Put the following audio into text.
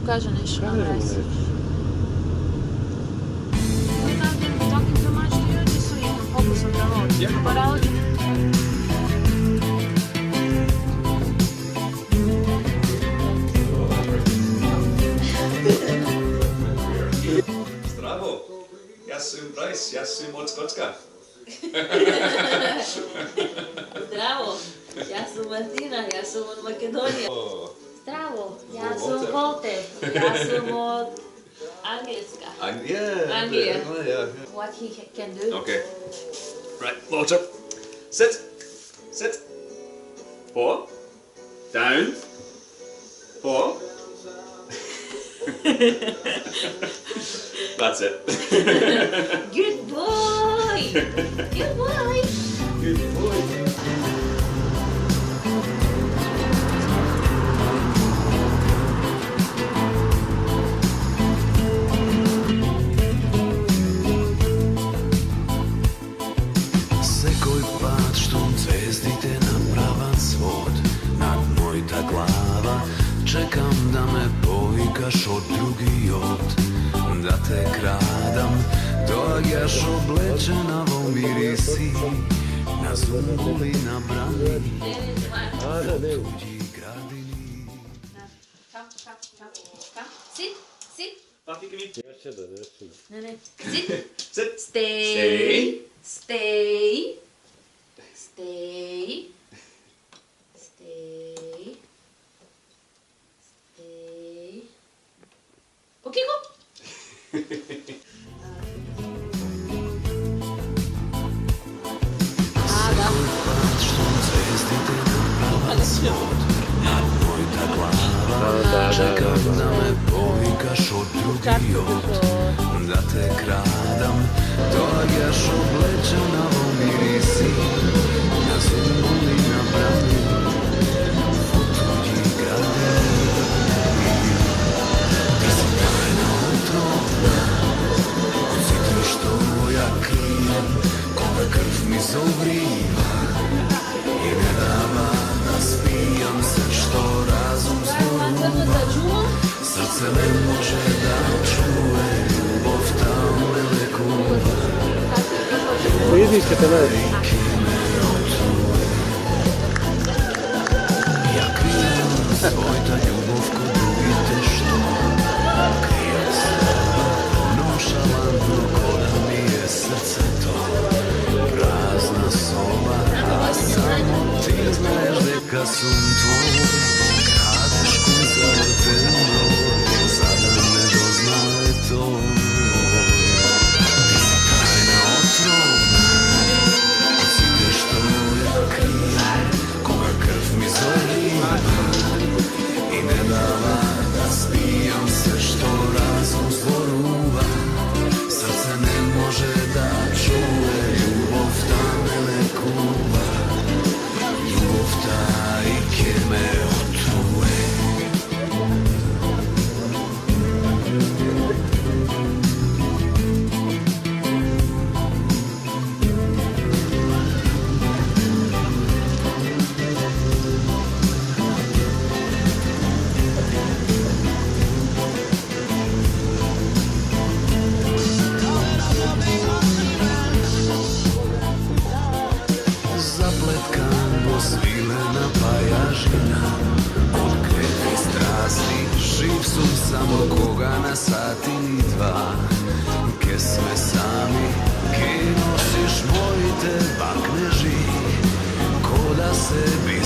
Кажа нешто на Брајс. We've not been talking too much to you, just so you can focus on the road. Yeah. But Здраво! Јас сум Брајс, јас сум од Скотска. Здраво, јас сум Мартина, јас сум од Македонија. Здраво, јас сум Волтер, јас сум од Англиска. Англија. What he can do. Okay. Right, Walter. Sit. Sit. 4. Down. 4. That's it. Good boy! Good boy! Good boy. Секој пат што звездите направат свод над мојта глава, чекам да ме повикаш од другиот, да те крадам, доаѓаш облечена во мириси, на зумбови набрани, туѓи градини. Come. Sit, sit. Papi, come here. No. Sit. Sit. Stay. Stay. Okay, go. Чекам да ме повикаш од другиот, да те крадам, доаѓаш облечена во мириси, на зумбови набрани, во туѓи градини. Ти си тајна отровна, од сите што ја крием, кога крв ми зоврива и не дава да спијам се што разум зборува. Срце не може да чуе, љубовта ме лекува. Рики ме отруе. Ја крием својата љубов кон другите што кријат себе, ношалантно кода ми е срцето. Празна соба, а само ти знаеш дека сум твој. Крадеш кој завртен број, за да не дознае тој. Ти си тајна отровна, од сите што ја крием, кога крв ми залива и не дава да спијам се што разум зборува. Срце не може да чуе, љубовта ме лекува. Љубовта и ке ме отруе. Заплеткан во свилена пајажина, од клетви страсти, жив сум само кога на сат или два. Ке сме сами, ке носиш моите бакнежи, кода се би